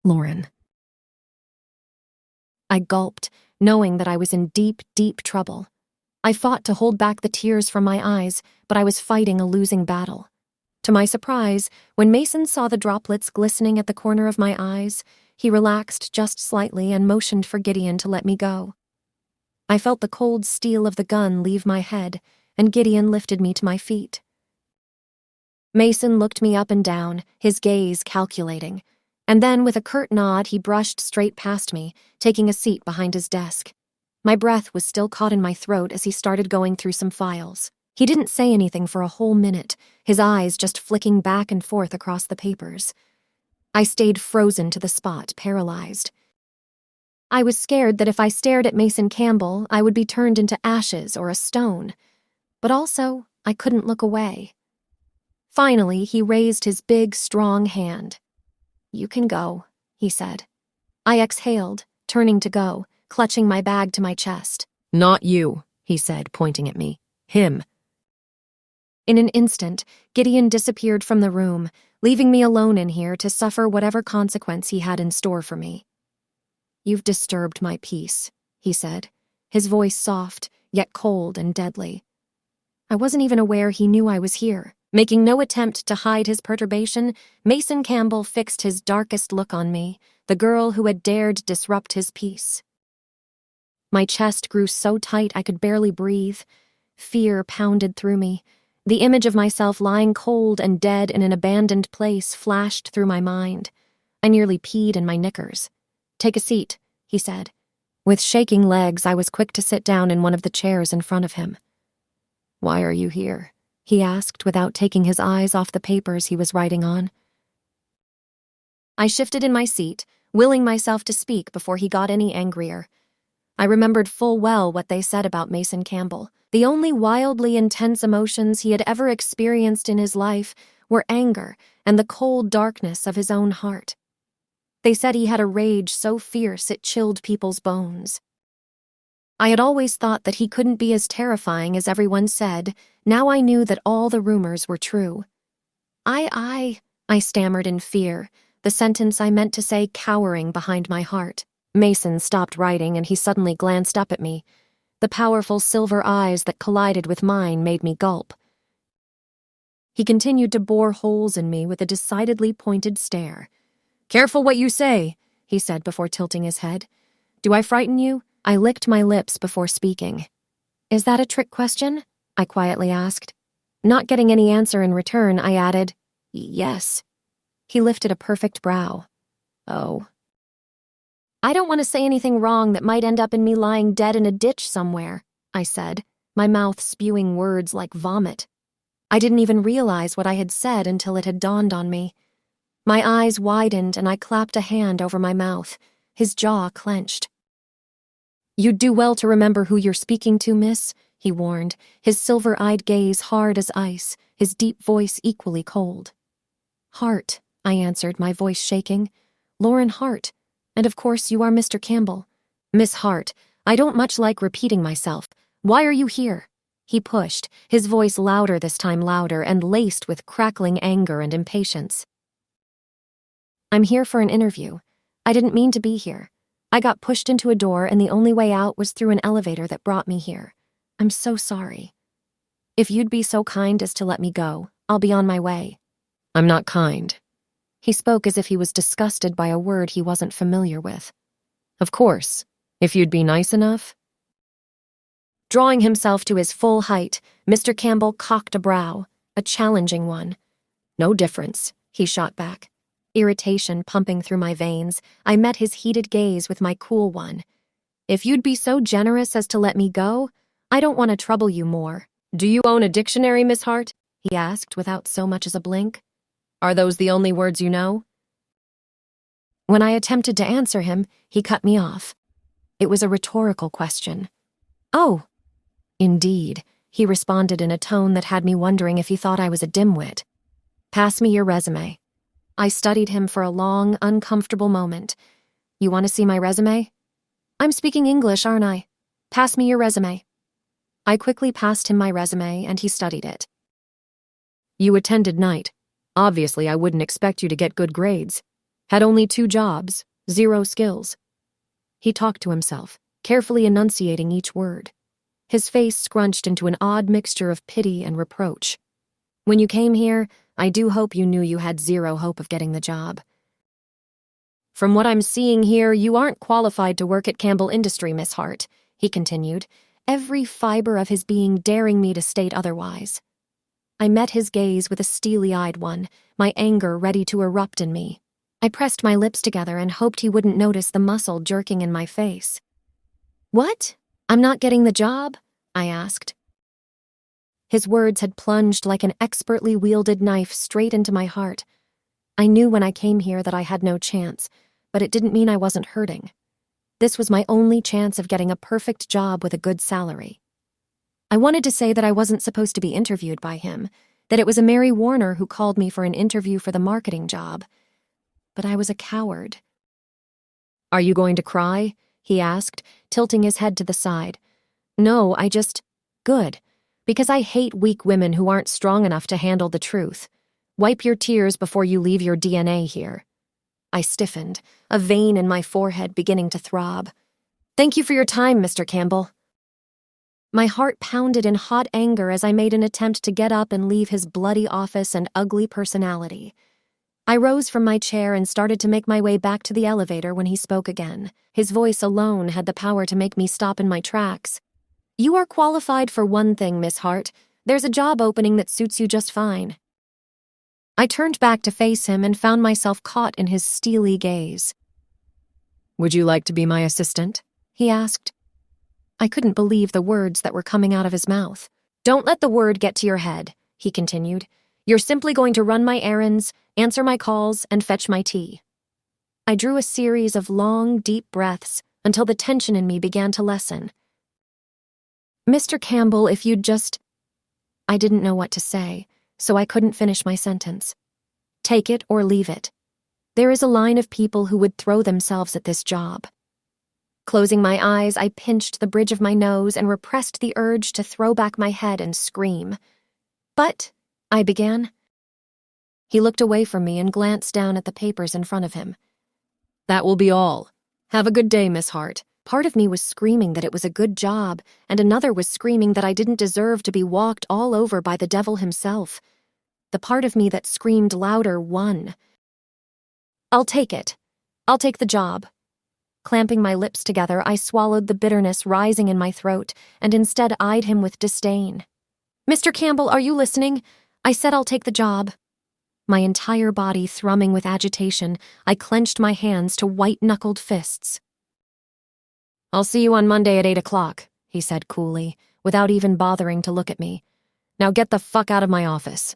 Lauren. I gulped, knowing that I was in deep, deep trouble. I fought to hold back the tears from my eyes, but I was fighting a losing battle. To my surprise, when Mason saw the droplets glistening at the corner of my eyes, he relaxed just slightly and motioned for Gideon to let me go. I felt the cold steel of the gun leave my head, and Gideon lifted me to my feet. Mason looked me up and down, his gaze calculating, and then with a curt nod he brushed straight past me, taking a seat behind his desk. My breath was still caught in my throat as he started going through some files. He didn't say anything for a whole minute, his eyes just flicking back and forth across the papers. I stayed frozen to the spot, paralyzed. I was scared that if I stared at Mason Campbell, I would be turned into ashes or a stone. But also, I couldn't look away. Finally, he raised his big, strong hand. "You can go," he said. I exhaled, turning to go, clutching my bag to my chest. "Not you," he said, pointing at me. "Him." In an instant, Gideon disappeared from the room, leaving me alone in here to suffer whatever consequence he had in store for me. "You've disturbed my peace," he said, his voice soft, yet cold and deadly. I wasn't even aware he knew I was here. Making no attempt to hide his perturbation, Mason Campbell fixed his darkest look on me, the girl who had dared disrupt his peace. My chest grew so tight I could barely breathe. Fear pounded through me. The image of myself lying cold and dead in an abandoned place flashed through my mind. I nearly peed in my knickers. "Take a seat," he said. With shaking legs, I was quick to sit down in one of the chairs in front of him. "Why are you here?" he asked without taking his eyes off the papers he was writing on. I shifted in my seat, willing myself to speak before he got any angrier. I remembered full well what they said about Mason Campbell. The only wildly intense emotions he had ever experienced in his life were anger and the cold darkness of his own heart. They said he had a rage so fierce it chilled people's bones. I had always thought that he couldn't be as terrifying as everyone said. Now I knew that all the rumors were true. I stammered in fear, the sentence I meant to say cowering behind my heart. Mason stopped writing and he suddenly glanced up at me. The powerful silver eyes that collided with mine made me gulp. He continued to bore holes in me with a decidedly pointed stare. "Careful what you say," he said before tilting his head. "Do I frighten you?" I licked my lips before speaking. "Is that a trick question?" I quietly asked. Not getting any answer in return, I added, "Yes." He lifted a perfect brow. "Oh." "I don't want to say anything wrong that might end up in me lying dead in a ditch somewhere," I said, my mouth spewing words like vomit. I didn't even realize what I had said until it had dawned on me. My eyes widened and I clapped a hand over my mouth, his jaw clenched. "You'd do well to remember who you're speaking to, miss," he warned, his silver-eyed gaze hard as ice, his deep voice equally cold. "Hart," I answered, my voice shaking. "Lauren Hart. And of course you are Mr. Campbell." "Miss Hart, I don't much like repeating myself. Why are you here?" He pushed, his voice louder this time, louder and laced with crackling anger and impatience. "I'm here for an interview. I didn't mean to be here. I got pushed into a door and the only way out was through an elevator that brought me here. I'm so sorry. If you'd be so kind as to let me go, I'll be on my way." "I'm not kind." He spoke as if he was disgusted by a word he wasn't familiar with. "Of course, if you'd be nice enough." Drawing himself to his full height, Mr. Campbell cocked a brow, a challenging one. "No difference," he shot back. Irritation pumping through my veins, I met his heated gaze with my cool one. "If you'd be so generous as to let me go, I don't want to trouble you more." "Do you own a dictionary, Miss Hart?" he asked without so much as a blink. "Are those the only words you know?" When I attempted to answer him, he cut me off. It was a rhetorical question. "Oh, indeed," he responded in a tone that had me wondering if he thought I was a dimwit. "Pass me your resume." I studied him for a long, uncomfortable moment. "You want to see my resume?" "I'm speaking English, aren't I? Pass me your resume." I quickly passed him my resume, and he studied it. "You attended night. Obviously, I wouldn't expect you to get good grades. Had only 2 jobs, 0 skills. He talked to himself, carefully enunciating each word. His face scrunched into an odd mixture of pity and reproach. When you came here, I do hope you knew you had 0 hope of getting the job. From what I'm seeing here, you aren't qualified to work at Campbell Industry, Miss Hart, he continued, every fiber of his being daring me to state otherwise. I met his gaze with a steely-eyed one, my anger ready to erupt in me. I pressed my lips together and hoped he wouldn't notice the muscle jerking in my face. What? I'm not getting the job? I asked. His words had plunged like an expertly wielded knife straight into my heart. I knew when I came here that I had no chance, but it didn't mean I wasn't hurting. This was my only chance of getting a perfect job with a good salary. I wanted to say that I wasn't supposed to be interviewed by him, that it was a Mary Warner who called me for an interview for the marketing job. But I was a coward. Are you going to cry? He asked, tilting his head to the side. No, Good, because I hate weak women who aren't strong enough to handle the truth. Wipe your tears before you leave your DNA here. I stiffened, a vein in my forehead beginning to throb. Thank you for your time, Mr. Campbell. My heart pounded in hot anger as I made an attempt to get up and leave his bloody office and ugly personality. I rose from my chair and started to make my way back to the elevator when he spoke again. His voice alone had the power to make me stop in my tracks. You are qualified for one thing, Miss Hart. There's a job opening that suits you just fine. I turned back to face him and found myself caught in his steely gaze. Would you like to be my assistant? He asked. I couldn't believe the words that were coming out of his mouth. Don't let the word get to your head, he continued. You're simply going to run my errands, answer my calls, and fetch my tea. I drew a series of long, deep breaths until the tension in me began to lessen. Mr. Campbell, if you'd just... I didn't know what to say, so I couldn't finish my sentence. Take it or leave it. There is a line of people who would throw themselves at this job. Closing my eyes, I pinched the bridge of my nose and repressed the urge to throw back my head and scream. But, I began. He looked away from me and glanced down at the papers in front of him. That will be all. Have a good day, Miss Hart. Part of me was screaming that it was a good job, and another was screaming that I didn't deserve to be walked all over by the devil himself. The part of me that screamed louder won. I'll take it. I'll take the job. Clamping my lips together, I swallowed the bitterness rising in my throat and instead eyed him with disdain. Mr. Campbell, are you listening? I said I'll take the job. My entire body thrumming with agitation, I clenched my hands to white-knuckled fists. I'll see you on Monday at 8 o'clock, he said coolly, without even bothering to look at me. Now get the fuck out of my office.